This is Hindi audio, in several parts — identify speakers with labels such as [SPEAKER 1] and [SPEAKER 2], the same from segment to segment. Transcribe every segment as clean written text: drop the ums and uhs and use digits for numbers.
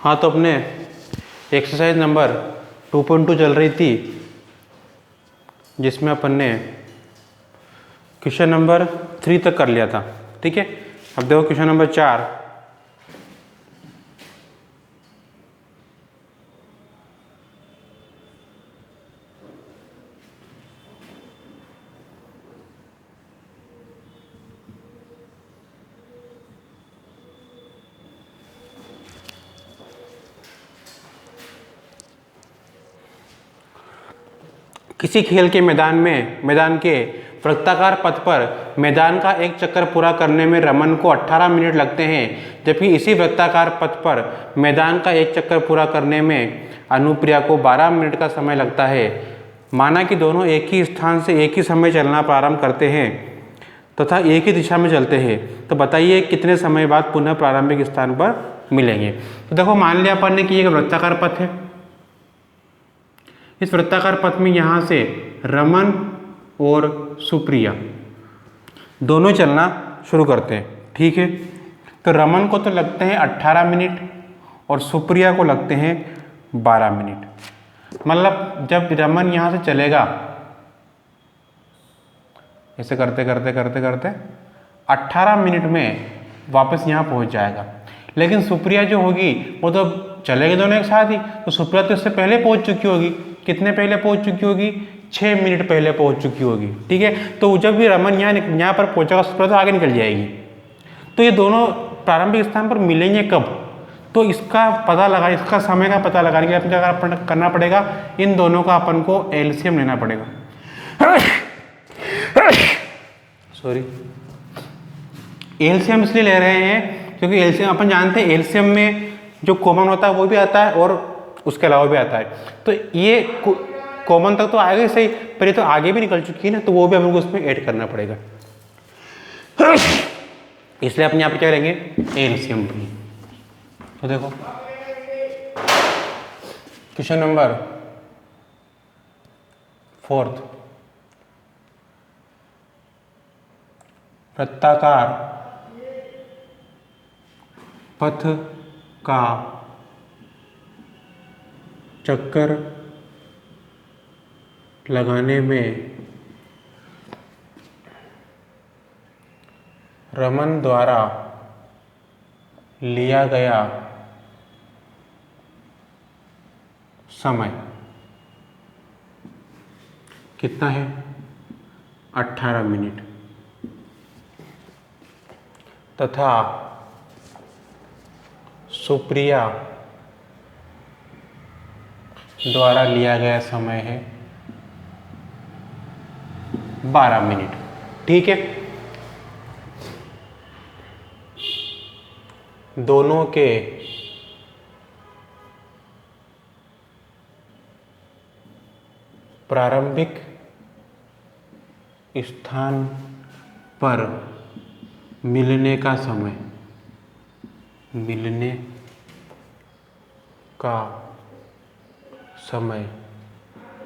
[SPEAKER 1] हाँ, तो अपने एक्सरसाइज नंबर 2.2 चल रही थी, जिसमें अपन ने क्वेश्चन नंबर 3 तक कर लिया था। ठीक है, अब देखो क्वेश्चन नंबर 4। किसी खेल के मैदान के वृत्ताकार पथ पर मैदान का एक चक्कर पूरा करने में रमन को 18 मिनट लगते हैं, जबकि इसी वृत्ताकार पथ पर मैदान का एक चक्कर पूरा करने में अनुप्रिया को 12 मिनट का समय लगता है। माना कि दोनों एक ही स्थान से एक ही समय चलना प्रारंभ करते हैं तथा एक ही दिशा में चलते हैं, तो बताइए कितने समय बाद पुनः प्रारंभिक स्थान पर मिलेंगे। तो देखो, मान लिया अपन ने कि एक वृत्ताकार पथ है। इस वृत्ताकार पथ में यहाँ से रमन और सुप्रिया दोनों चलना शुरू करते हैं। ठीक है, तो रमन को तो लगते हैं 18 मिनट और सुप्रिया को लगते हैं 12 मिनट। मतलब जब रमन यहाँ से चलेगा, ऐसे करते करते करते करते 18 मिनट में वापस यहाँ पहुँच जाएगा। लेकिन सुप्रिया जो होगी वो तो चलेगी दोनों एक साथ ही, तो सुप्रिया तो इससे पहले पहुँच चुकी होगी। कितने पहले पहुँच चुकी होगी? 6 मिनट पहले पहुँच चुकी होगी। ठीक है, तो जब भी रमन यहाँ पर पहुँचेगा, सुप्रिया तो आगे निकल जाएगी। तो ये दोनों प्रारंभिक स्थान पर मिलेंगे कब? तो इसका पता लगा, इसका समय का पता लगाने के लिए अपन क्या करना पड़ेगा? इन दोनों का अपन को एलसीएम लेना पड़ेगा। सॉरी, एलसीएम इसलिए ले रहे हैं क्योंकि एलसीएम अपन जानते हैं, एलसीएम में जो कॉमन होता है वो भी आता है और उसके अलावा भी आता है। तो ये कॉमन तक तो आएगा ही सही, पर ये तो आगे भी निकल चुकी है ना, तो वो भी हमको उसमें ऐड करना पड़ेगा। इसलिए अपने यहाँ पे क्या करेंगे? एलसीएम भी। तो देखो क्वेश्चन नंबर 4, वृत्ताकार पथ का चक्कर लगाने में रमन द्वारा लिया गया समय कितना है? 18 मिनट। तथा सुप्रिया द्वारा लिया गया समय है 12 मिनट। ठीक है, दोनों के प्रारंभिक स्थान पर मिलने का समय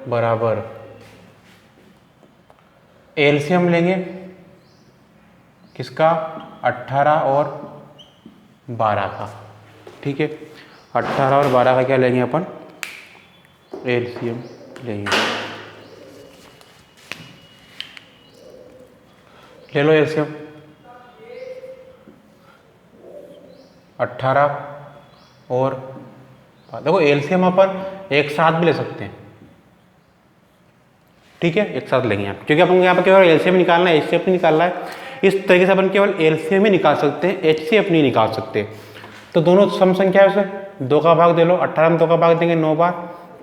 [SPEAKER 1] बराबर एलसीएम लेंगे किसका? 18 और 12 का। ठीक है, 18 और 12 का क्या लेंगे अपन? एलसीएम लेंगे। ले लो एलसीएम। 18 और देखो, एलसीएम अपन एक साथ भी ले सकते हैं। ठीक है, एक साथ लेंगे आप, क्योंकि अपन यहाँ पर केवल एलसीएम निकालना है, एचसीएफ नहीं निकालना है। इस तरीके से अपन केवल एलसीएम ही निकाल सकते हैं, एचसीएफ नहीं निकाल सकते। तो दोनों सम संख्या है, उसे 2 का भाग दे लो। 18 में 2 का भाग देंगे 9 बार,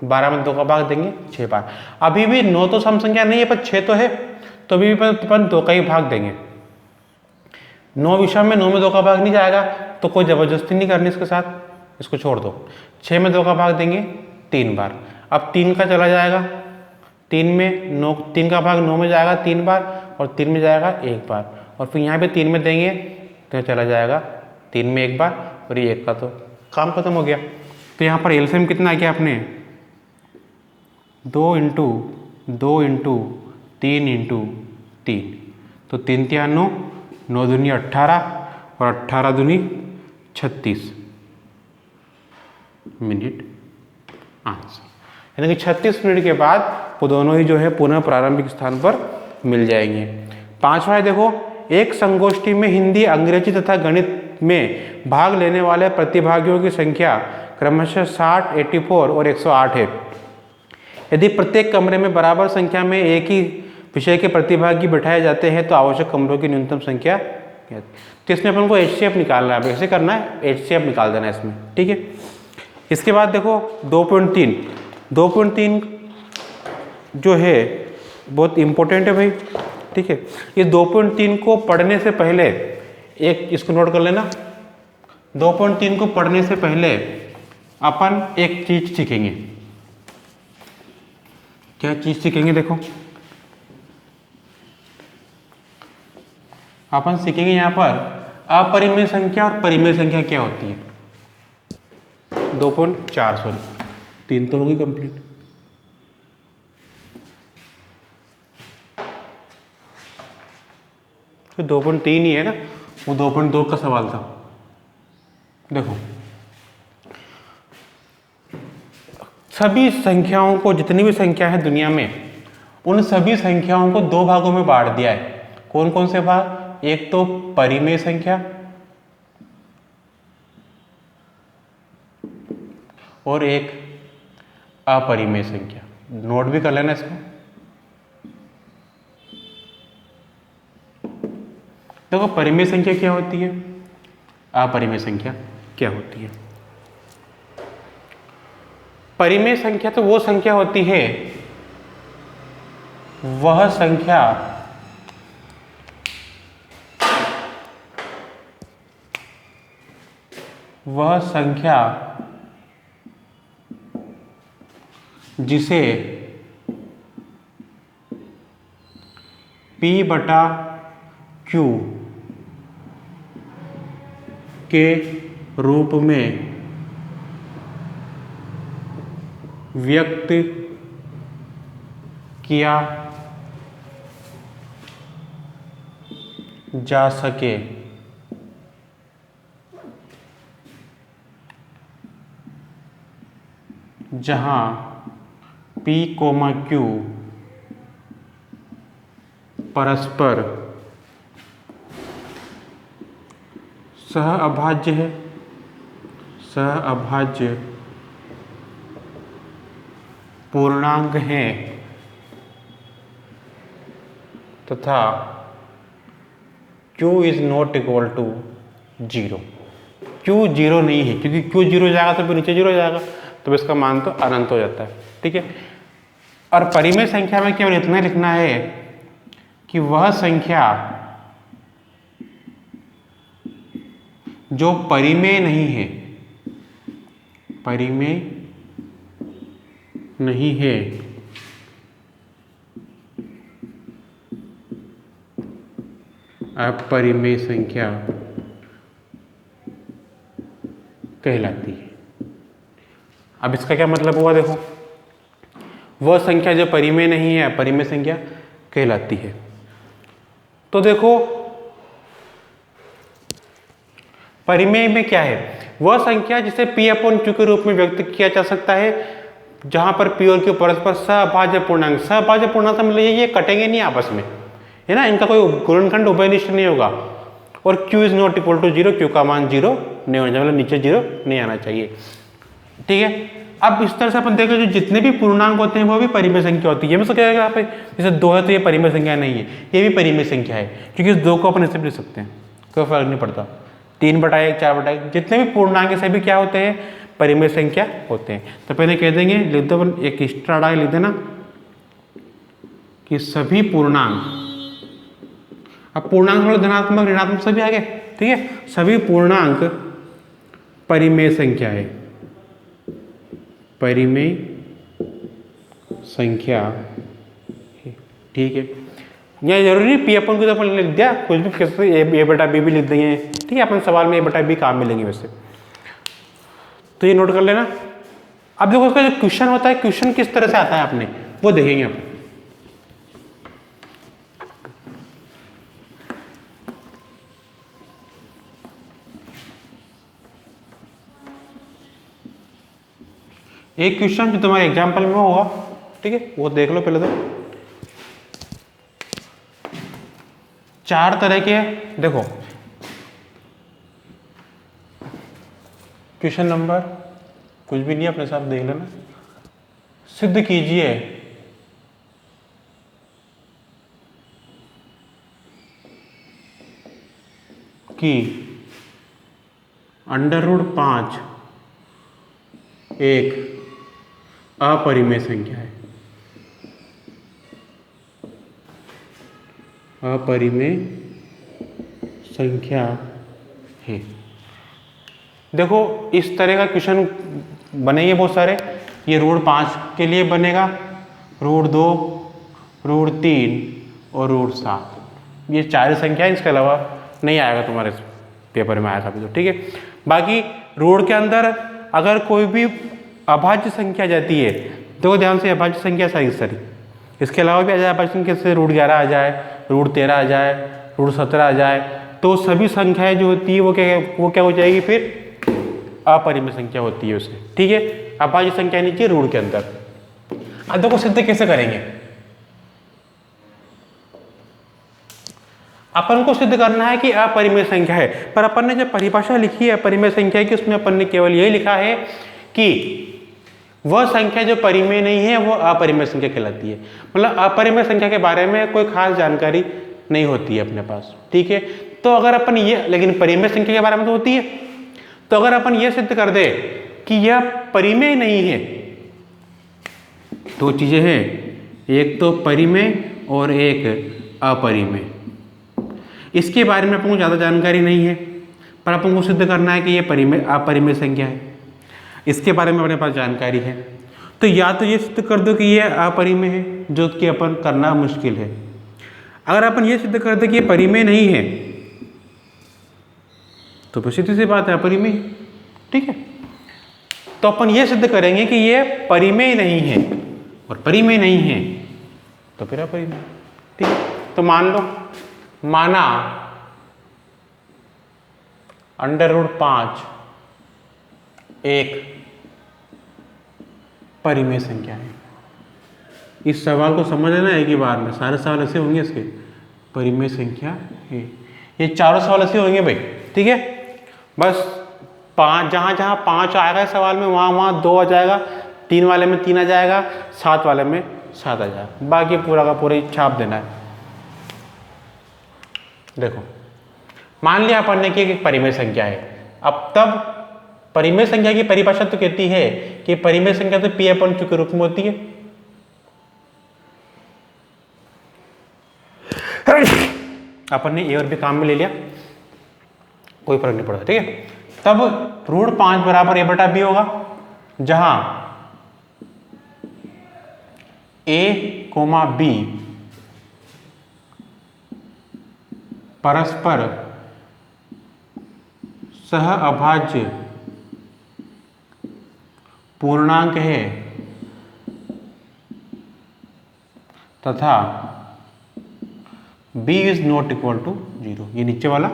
[SPEAKER 1] 12 में 2 का भाग देंगे 6 बार। अभी भी 9 तो सम संख्या नहीं है, पर 6 तो है, तो अभी भी अपन 2 का ही भाग देंगे। 9 विषम में 9 में 2 का भाग नहीं जाएगा, तो कोई जबरदस्ती नहीं करनी इसके साथ, इसको छोड़ दो। 6 में 2 का भाग देंगे 3 बार। अब 3 का चला जाएगा, 3 का भाग 9 में जाएगा 3 बार, और 3 में जाएगा 1 बार, और फिर यहाँ पे 3 में देंगे तो चला जाएगा 3 में 1 बार, और ये 1 का तो काम खत्म हो गया। तो यहाँ पर एलसीएम कितना आ गया अपने? 2 × 2 × 3 × 3, तो 3 × 9, 9 दूनी 18 और 18 दूनी 36। Minute answer. यानी कि 36 मिनट के बाद वो दोनों ही जो है पुनः प्रारंभिक स्थान पर मिल जाएंगे। पांचवा है देखो, एक संगोष्ठी में हिंदी, अंग्रेजी तथा गणित में भाग लेने वाले प्रतिभागियों की संख्या क्रमशः 60, 84 और 108 है। यदि प्रत्येक कमरे में बराबर संख्या में एक ही विषय के प्रतिभागी बिठाए जाते हैं तो आवश्यक कमरों की न्यूनतम संख्या। तो इसमें अपन को HCF निकालना है। कैसे करना है? HCF निकाल देना है इसमें, ठीक है। इसके बाद देखो 2.3 जो है बहुत इंपॉर्टेंट है भाई, ठीक है। ये 2.3 को पढ़ने से पहले एक इसको नोट कर लेना। 2.3 को पढ़ने से पहले अपन एक चीज सीखेंगे। क्या चीज सीखेंगे? देखो अपन सीखेंगे यहाँ पर अपरिमेय संख्या और परिमेय संख्या क्या होती है। 2.4 सॉरी 3 तो होगी कंप्लीट। तो 2.3 ही है ना, वो 2.2 का सवाल था। देखो सभी संख्याओं को, जितनी भी संख्या है दुनिया में, उन सभी संख्याओं को दो भागों में बांट दिया है। कौन कौन से भाग? एक तो परिमेय संख्या और एक अपरिमेय संख्या। नोट भी कर लेना इसको। देखो परिमेय संख्या क्या होती है, अपरिमेय संख्या क्या होती है। परिमेय संख्या तो वो संख्या होती है, वह संख्या जिसे P/Q के रूप में व्यक्त किया जा सके। जहां P, Q परस्पर सहअभाज्य है, सहअभाज्य पूर्णांक है तथा Q is not equal to 0। Q 0 नहीं है, क्योंकि Q 0 जाएगा तो फिर नीचे 0 जाएगा, तो इसका मान तो अनंत हो जाता है, ठीक है। और परिमेय संख्या में केवल इतना लिखना है कि वह संख्या जो परिमेय नहीं है, परिमेय नहीं है, अपरिमेय संख्या कहलाती है। अब इसका क्या मतलब हुआ? देखो वह संख्या जो परिमेय नहीं है, अपरिमेय संख्या कहलाती है। तो देखो परिमेय में क्या है? वह संख्या जिसे P/Q के रूप में व्यक्त किया जा सकता है, जहां पर P और Q परस्पर सहअभाज्य पूर्णांक, सहअभाज्य पूर्णांक मतलब ये कटेंगे नहीं आपस में, है ना, इनका कोई गुणनखंड उभयनिष्ठ नहीं होगा। और Q is not equal to 0, Q का मान 0 नहीं होना चाहिए, मतलब नीचे 0 नहीं आना चाहिए, ठीक है। अब इस तरह से अपन देखें जो जितने भी पूर्णांक होते हैं वो भी परिमेय संख्या होती है। ये में तो क्या है यहाँ पे, जैसे 2 है तो ये परिमेय संख्या नहीं है, ये भी परिमेय संख्या है, क्योंकि इस 2 को अपन ऐसे भी लिख सकते हैं, कोई फर्क नहीं पड़ता। 3/1, 4/1 जितने भी पूर्णांक है सभी क्या होते हैं? परिमेय संख्या होते हैं। तो पहले कह देंगे, लिख दो एक एक्स्ट्रा डाय लिख देना कि सभी पूर्णांक, अब पूर्णांक थोड़ा धनात्मक ऋणात्मक सभी आ गए, ठीक है, सभी पूर्णांक परिमेय संख्या है, परिमेय संख्या, ठीक है। यह जरूरी P/Q तो अपन लिख दिया, कुछ भी कैसे A/B भी लिख देंगे, ठीक है। अपन सवाल में A/B काम मिलेंगे वैसे, तो ये नोट कर लेना। अब देखो उसका जो क्वेश्चन होता है, क्वेश्चन किस तरह से आता है अपने वो देखेंगे अपन। एक क्वेश्चन जो तुम्हारे एग्जाम्पल में होगा, ठीक है, वो देख लो पहले तो। 4 तरह के, देखो क्वेश्चन नंबर कुछ भी नहीं, अपने साथ देख लेना। सिद्ध कीजिए कि √5 एक अपरिमेय संख्या है। अपरिमेय संख्या है। देखो इस तरह का क्वेश्चन बनेंगे बहुत सारे। ये √5 के लिए बनेगा, √2, √3 और √7। ये 4 संख्या, इसके अलावा नहीं आएगा तुम्हारे पेपर में, आएगा भी तो ठीक है। बाकी रूट के अंदर अगर कोई भी अभाज्य संख्या जाती है तो ध्यान से, अभाज्य संख्या सारी, इसके अलावा भी आ जाए अभाज्य संख्या से, √11 आ जाए, √13 आ जाए, √17 आ जाए, तो सभी संख्याएं जो होती है वो क्या हो जाएगी, फिर अपरिमेय संख्या होती है उससे, ठीक है। अभाज्य संख्या नीचे रूट के अंदर। अब देखो सिद्ध कैसे करेंगे। अपन को सिद्ध करना है कि अपरिमेय संख्या है, पर अपन ने जब परिभाषा लिखी है अपरिमेय संख्या की, उसमें अपन ने केवल यही लिखा है कि वह संख्या जो परिमेय नहीं है वो अपरिमेय संख्या कहलाती है। मतलब अपरिमेय संख्या के बारे में कोई खास जानकारी नहीं होती है अपने पास, ठीक है। तो अगर अपन ये, लेकिन परिमेय संख्या के बारे में तो होती है। तो अगर अपन ये सिद्ध कर दे कि यह परिमेय नहीं है, दो चीजें हैं, एक तो परिमेय और एक अपरिमेय। इसके बारे में अपन को ज़्यादा जानकारी नहीं है, पर अपन को सिद्ध करना है कि ये परिमेय अपरिमेय संख्या है। इसके बारे में अपने पास जानकारी है, तो या तो ये सिद्ध कर दो कि ये अपरिमेय है, जो कि अपन करना मुश्किल है। अगर अपन ये सिद्ध कर दे कि ये परिमेय नहीं है, तो फिर सीधी सी बात है अपरिमेय, ठीक है। तो अपन ये सिद्ध करेंगे कि ये परिमेय नहीं है, और परिमेय नहीं है तो फिर अपरिमेय, ठीक है। तो मान लो, माना √5 एक परिमेय संख्या है। इस सवाल को समझ लेना एक ही बार में, सारे सवाल ऐसे होंगे इसके, परिमेय संख्या है। ये चारों सवाल ऐसे होंगे भाई, ठीक है। बस 5, जहाँ जहाँ 5 आएगा इस सवाल में, वहाँ 2 आ जाएगा, 3 वाले में 3 आ जाएगा, 7 वाले में 7 आ जाएगा, बाकी पूरा का पूरा छाप देना है। देखो मान लिया अपन ने कि एक परिमेय संख्या है। अब तब परिमेय संख्या की परिभाषा तो कहती है कि परिमेय संख्या तो P/Q के रूप में होती है। अपन ने ए और बी काम में ले लिया, कोई फर्क नहीं पड़ता, ठीक है। तब √5 बराबर A/B होगा, जहां A, B परस्पर सह अभाज्य पूर्णांक है तथा B is not equal to 0। ये नीचे वाला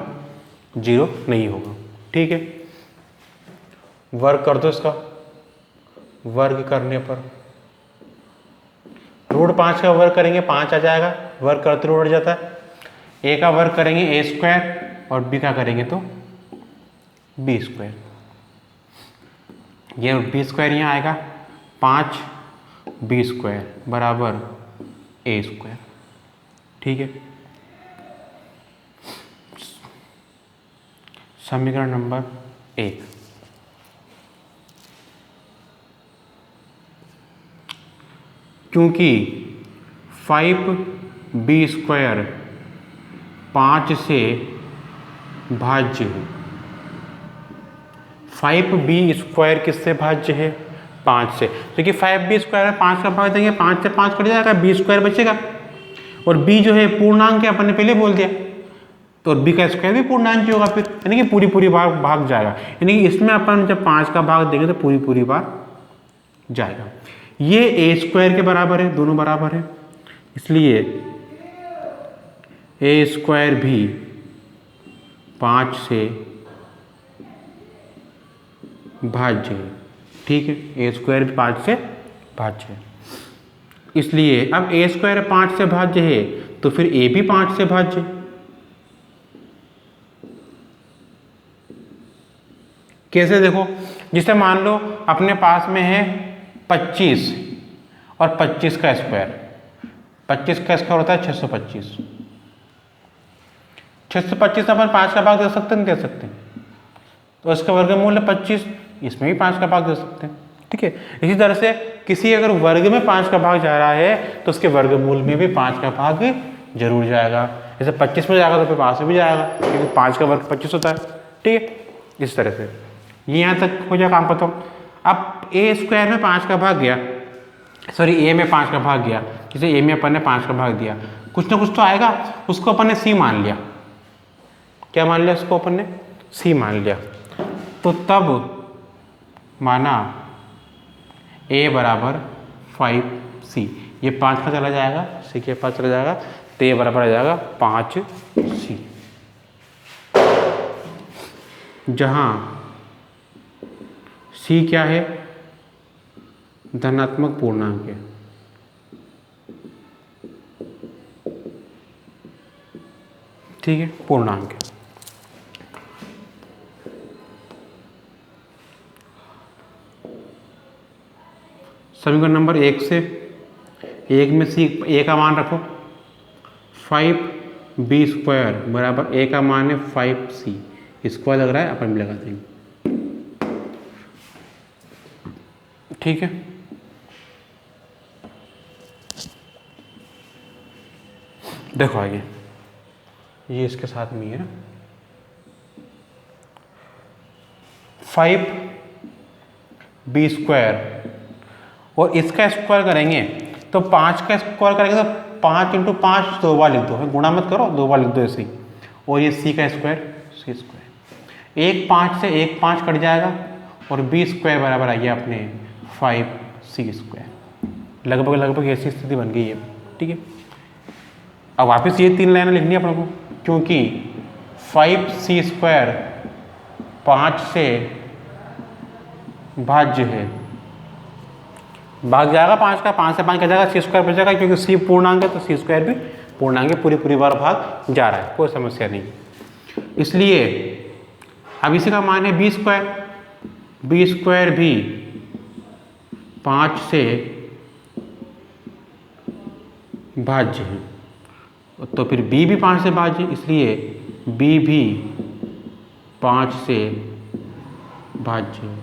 [SPEAKER 1] 0 नहीं होगा, ठीक है। वर्ग कर दो इसका, वर्ग करने पर √5 का वर्ग करेंगे 5 आ जाएगा, वर्ग करते उड़ जाता है। A का वर्ग करेंगे A² और B का करेंगे तो B²। ये B² यहाँ आएगा, 5B² बराबर A², ठीक है। समीकरण नंबर 1। क्योंकि 5B² 5 से भाज्य है। 5B² किससे भाज्य है? 5 से। क्योंकि 5B² में 5 का भाग देंगे, 5 से 5 कट जाएगा, B² बचेगा। और B जो है पूर्णांक है, अपन ने पहले बोल दिया, तो B का स्क्वायर भी पूर्णांक ही होगा फिर, यानी कि पूरी भाग जाएगा। यानी कि इसमें अपन जब 5 का भाग देंगे तो पूरी बार जाएगा। ये A² के बराबर है, दोनों बराबर है, इसलिए A² भी 5 से भाज्य है। ठीक है, ए स्क्वायर भी 5 से भाज्य है, इसलिए अब ए स्क्वायर 5 से भाज्य है तो फिर ए भी 5 से भाज्य है। कैसे देखो, जिसे मान लो अपने पास में है 25 और 25 का स्क्वायर, 25 का स्क्वायर होता है 625। 625 अपन 5 का भाग दे सकते हैं, नहीं दे सकते, तो इसका वर्गमूल है 25, इसमें भी 5 का भाग दे सकते हैं। ठीक है, इसी तरह से किसी अगर वर्ग में 5 का भाग जा रहा है तो उसके वर्गमूल में भी 5 का भाग जरूर जाएगा। जैसे 25 में जाएगा तो फिर 5 में भी जाएगा, क्योंकि 5 का वर्ग 25 होता है। ठीक है, इस तरह से ये यहाँ तक हो जाए काम खत्म। अब ए स्क्वायर में 5 का भाग गया, सॉरी ए में 5 का भाग गया, जैसे ए में अपन ने 5 का भाग दिया, कुछ ना कुछ तो आएगा, उसको अपन ने सी मान लिया। क्या मान लिया उसको अपन ने? सी मान लिया। तो तब माना ए बराबर 5c, ये 5 का चला जाएगा, सी के पास चला जाएगा, तो ए बराबर आ जाएगा 5c, जहाँ सी क्या है? धनात्मक पूर्णांक है। ठीक है, पूर्णांक है। समीकरण नंबर 1 से, 1 में सी ए का मान रखो, 5b स्क्वायर बराबर ए का मान है 5c, स्क्वायर लग रहा है अपन भी लगा देंगे। ठीक है, देखो आगे ये इसके साथ में है ना, 5b स्क्वायर और इसका स्क्वायर करेंगे तो 5 का स्क्वायर करेंगे तो 5 × 5 2 बार लिख दो, गुणा मत करो, 2 बार लिख दो ऐसे ही। और ये सी का स्क्वायर, सी स्क्वायर, एक 5 से एक 5 कट जाएगा और b स्क्वायर बराबर आ गया अपने 5c स्क्वायर। लगभग लगभग ऐसी स्थिति बन गई है। ठीक है, अब वापस ये 3 लाइनें लिखनी है अपन को, क्योंकि 5c स्क्वायर 5 से भाज्य है, भाग जाएगा 5 का, 5 से 5 का जाएगा, सी स्क्वायर बच जाएगा, क्योंकि सी पूर्णांक है तो सी स्क्वायर भी पूर्णांक है, पूरी बार भाग जा रहा है, कोई समस्या नहीं। इसलिए अब इसी का मान है b स्क्वायर भी 5 से भाज्य है, तो फिर b भी 5 से भाज्य, इसलिए b भी 5 से भाज्य है।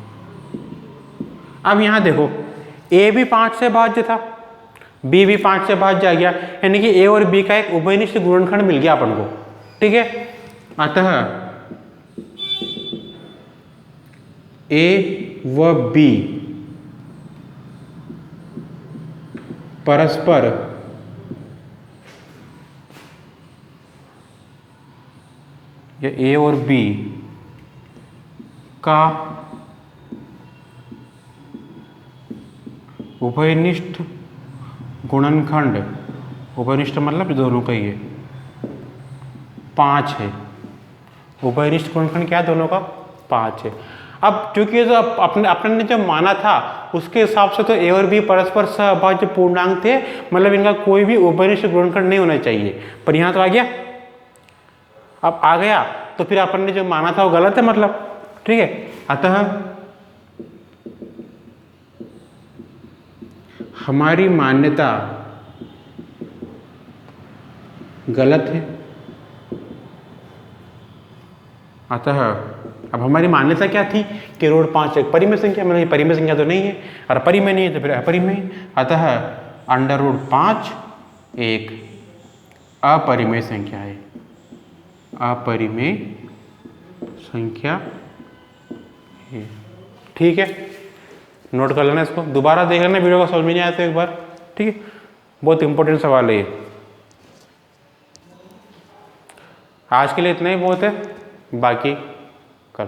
[SPEAKER 1] अब यहाँ देखो a भी 5 से भाज्य था, b भी 5 से भाज्य आ गया, यानी कि a और b का एक उभयनिष्ठ गुणनखंड मिल गया अपन को। ठीक है, अतः a व b परस्पर या a और b का उभयनिष्ठ गुणनखंड, उभयनिष्ठ मतलब दोनों का ही है, 5 है। उभयनिष्ठ गुणनखंड क्या है? दोनों का 5 है। अब चूंकि जो अपने ने जो माना था उसके हिसाब से तो ए और बी परस्पर सहभाज्य पूर्णांक थे, मतलब इनका कोई भी उभयनिष्ठ गुणनखंड नहीं होना चाहिए, पर यहाँ तो आ गया। अब आ गया तो फिर अपन ने जो माना था वो गलत है, मतलब। ठीक है, अतः हमारी मान्यता गलत है। अतः अब हमारी मान्यता क्या थी कि रूट 5 एक परिमेय संख्या, मतलब ये परिमेय संख्या तो नहीं है, और परिमेय नहीं है तो फिर अपरिमेय। अतः √5 एक अपरिमेय संख्या है, अपरिमेय संख्या है। ठीक है, नोट कर लेना इसको, दोबारा देख लेना वीडियो को, समझ में नहीं आया तो एक बार। ठीक है, बहुत इंपॉर्टेंट सवाल है ये। आज के लिए इतना ही बहुत है, बाकी कल।